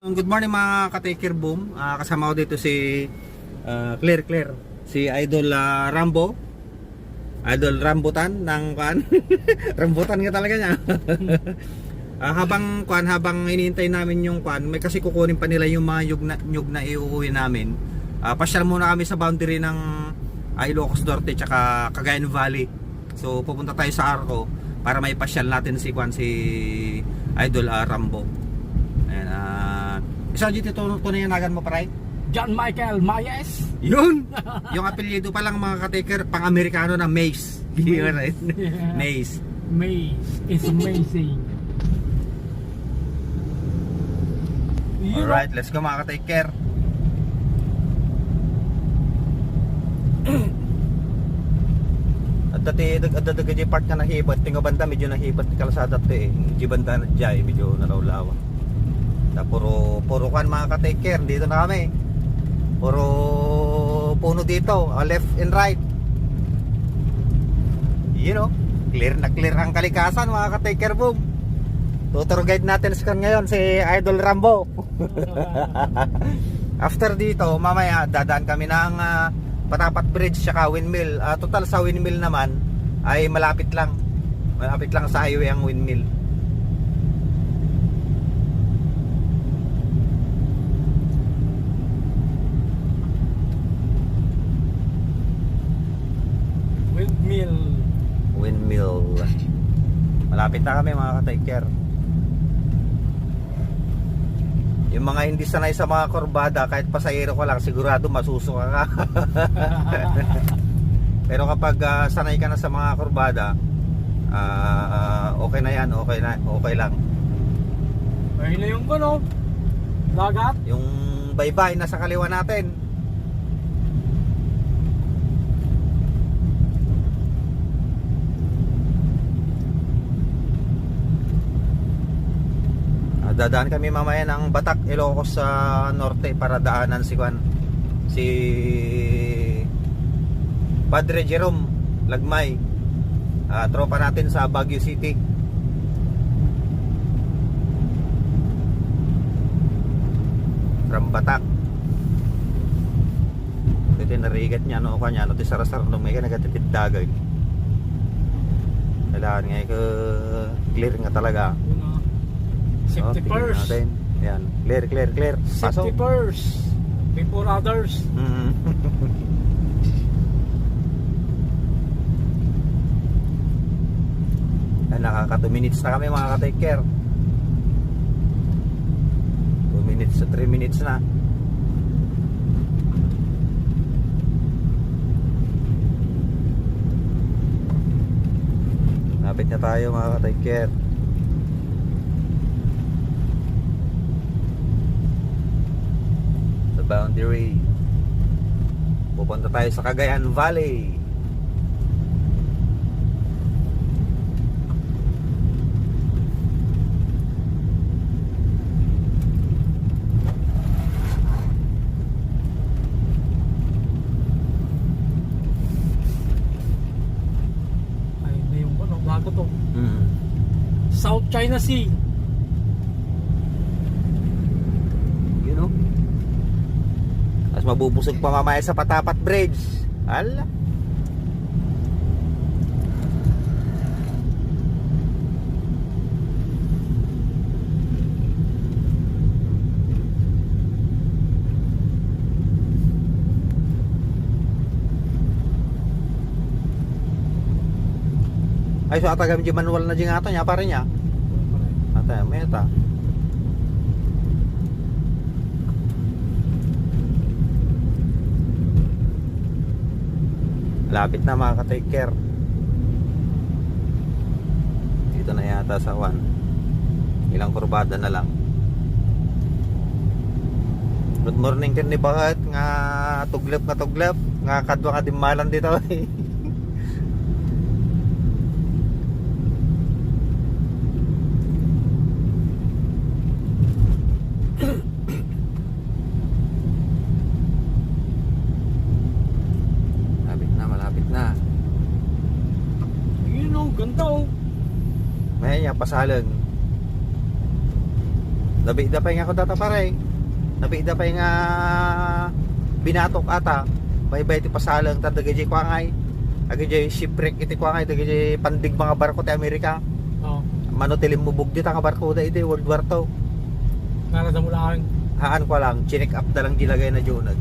Good morning mga ka-Taker Boom. Kasama ko dito si Claire. Si Idol Rambo. Idol Rambutan ng kan. Rambutan nga talaga niya. Habang hinihintay namin yung kan, may kasi kukunin pa nila yung mga nyug na iuuwi namin. Pasyal muna kami sa boundary ng Ilocos Norte tsaka Cagayan Valley. So pupunta tayo sa Arco para may pasyal natin si Idol Rambo. Ayan, isa dito tunay-nagan mo paray? John Michael Mayes. Yun! Yung apelyido pa lang mga ka-Taker, pang-Amerikano na Mace. Yun, right? Mace. Maze is amazing. Alright, let's go mga ka-Taker. At dati di part ka nahibat, tingo banda medyo nahibat kalasada to eh. Di banda na dyan, medyo narawlawa. Na puro kan mga ka-Taker, dito na kami. Puro puno dito, left and right. You know, clear ang kalikasan mga ka-Taker Boom. Tour guide natin ngayon si Idol Rambo. After dito, mamaya dadaan kami ng Patapat Bridge tsaka Windmill. Total sa Windmill naman ay malapit lang. Malapit lang sa highway ang Windmill. Windmill. Malapit na kami mga ka-Taker. Yung mga hindi sanay sa mga kurbada, kahit pasahero ko lang, sigurado masusuka ka. Pero kapag sanay ka na sa mga kurbada, okay na yan, okay lang. Ayun na yung dagat. Yung baybay nasa kaliwa natin. Dadaan kami mamaya ng Batak, Ilocos sa norte para daanan si Padre Jerome Lagmay, tropa natin sa Baguio City. From Batak. Ito narigat niya no kanya no ti sarasar no may nagatipid dagay. Kailangan nga clear nga talaga. Safety first. Yan, clear. Safety first before others. Nakaka 2 minutes na kami mga ka-Taker. 2 minutes to 3 minutes na. Lapit na tayo mga ka-Taker. Sa boundary. Pupunta tayo sa Cagayan Valley. South China Sea. You know? Tapos mabubusog pa mamaya sa Patapat Bridge. Ala. Ay, so atagam di manual na di nga ito niya, pare niya. Ata, may ata. Lapit na mga ka-Taker. Dito na yata sa 1. Ilang kurbada na lang. Good morning din ni Bahat. Nga tuglap nga kadwa ka dimalan dito. Malapit na. Ganda May pasalan. Nabida pa nga ako data pare. Nabida pa nga binatok ata. Bay-bay ti pasalang ta dagay ko ngay. Agay shipwreck iti ko ngay dagay pandig mga barko ti Amerika. Oo. Mano tilim mubog di ta nga barko da iti World War II. Narada mo lang. Haan ko lang, chinik up da lang gilagay na junag.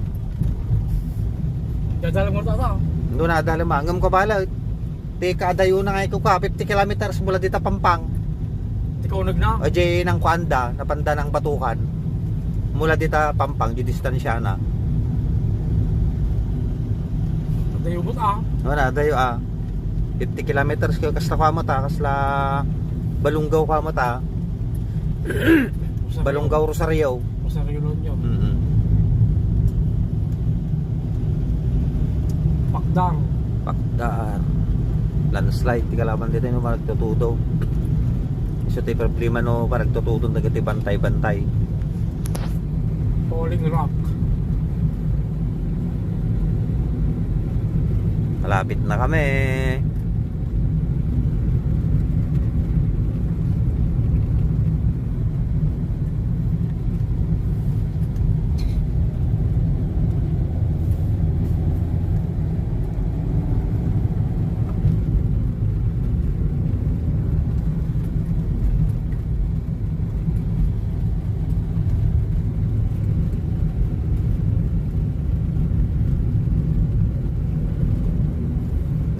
Dadala mo tata. Doon na dahil mangam ko bala. Ti kadayo na nga ko ka 50 kilometers mula dita Pampang. Ikaw nagna. O jay ng Kuanda, napanda ng Batukan. Mula dita Pampang, di distansya na. Dayo mo ta. Wala, dayo 50 kilometers kayo kasla kwa mo ta, kasla Balunggaw kwa mo ta. Balunggaw Rosario. Rosario yun. Pakdang. Pakdaan. Landslide, di kalaban dito yung mga nagtutudo. So ti problema no, parang nagtutudo nagati bantay-bantay. Falling rock. Malapit na kami.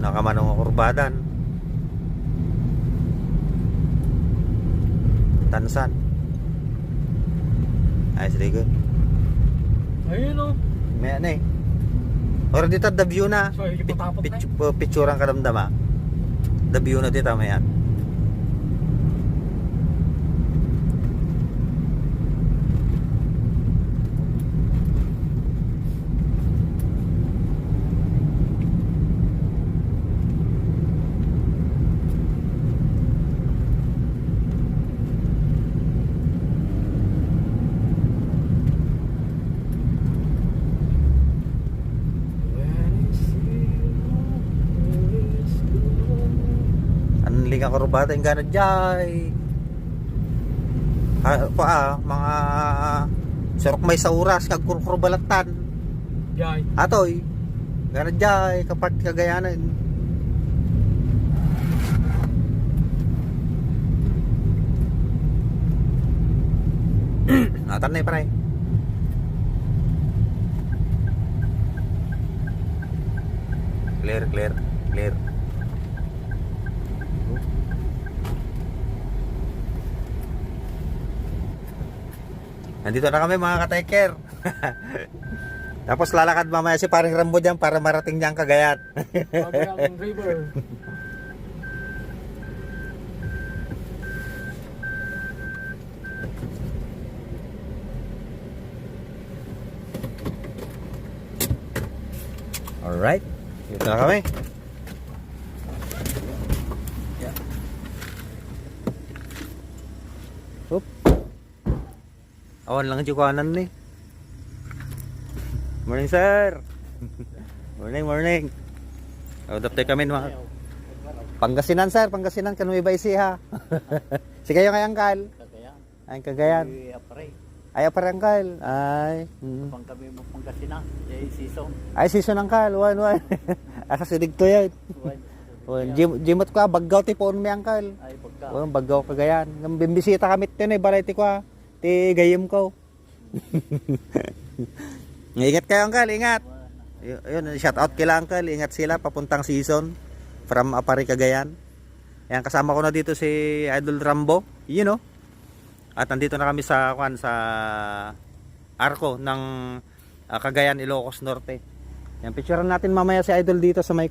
Nakamanong ang kurbadan. Tansan. Ayos rin. Ayun o. May ano eh. Or dito the view na. So, hindi pa tapos na eh. Picture ang karamdama. The view na dito may yan. Ang kurbada yung gana jay. Mga surok may sa oras kag kurbalatan. Jay. Atoy. Gana jay kapag kagayanan. Atan na pare. Clear. Nandito na kami mga ka-taker. Tapos lalakad mamaya si paring Rambo dyan para marating niya ang Cagayan. Cagayan River. Alright. Dito na kami. Yeah. Oop. Awan lang jukanan ni. Morning sir. morning. Dapat kami mga Pangasinan sir, Pangasinan kan may baisi ha. Si kayo kay Angkal. Cagayan. Ay Cagayan. Ay apare Angkal. Ay. Pang kami mo Pangasinan, season. Ay season Angkal, wan. Asa sidig to yan. Jimot ko baggaw ti poon mi Angkal. Ay pagka. Baggaw Cagayan. Bimbisita kami tin balay ti ko. Ti gayem ko. Ingat kayo Angkal, ingat. Yun, shout out kila Angkal, ingat sila papuntang season from Apari Cagayan. Yan kasama ko na dito si Idol Rambo, you know. At nandito na kami sa Arco ng Cagayan, Ilocos Norte. Yan picturean natin mamaya si Idol dito sa may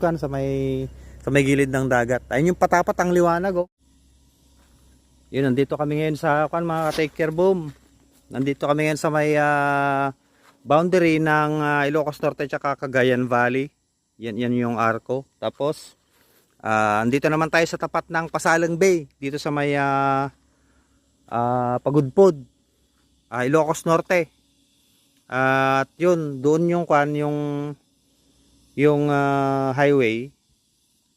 sa may gilid ng dagat. Ayun yung patapat ang liwanag oh. Yun, nandito kami ngayon sa mga take care boom. Nandito kami ngayon sa may boundary ng Ilocos Norte at Cagayan Valley. Yan yung Arco. Tapos andito naman tayo sa tapat ng Pasalang Bay dito sa may Pagudpod, Ilocos Norte. At yun, doon yung highway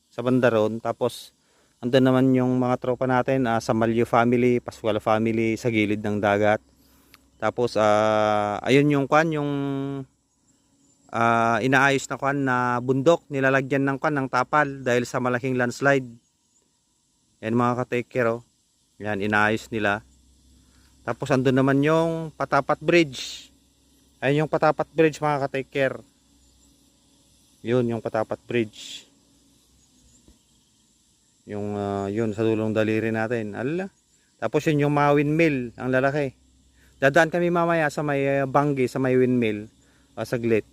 sa banda ron. Tapos Andun naman yung mga tropa natin, Samalyo family, Pascual family sa gilid ng dagat. Tapos ayun yung kwan, yung inaayos na kwan na bundok, nilalagyan ng kwan ng tapal dahil sa malaking landslide. Yan mga ka-take care, oh. Yan, inaayos nila. Tapos andun naman yung Patapat Bridge. Ayun yung Patapat Bridge mga ka-take care. Yun yung Patapat Bridge. Yung yun sa dulong daliri natin. Alala. Tapos yun yung mga windmill, ang lalaki. Dadaan kami mamaya sa may Banggi, sa may windmill, saglit.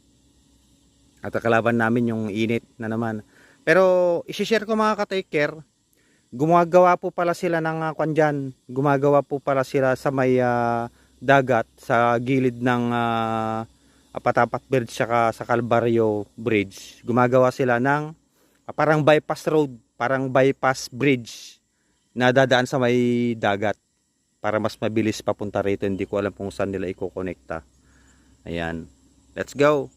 At kalaban namin yung init na naman. Pero i-share ko mga ka-take care, gumagawa po pala sila ng kwan dyan. Gumagawa po pala sila sa may dagat, sa gilid ng Patapat Bridge saka sa Calvario Bridge. Gumagawa sila ng parang bypass road, parang bypass bridge na dadaan sa may dagat para mas mabilis papunta rito. Hindi ko alam kung saan nila ikokonekta. Ayan. Let's go.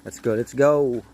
Let's go.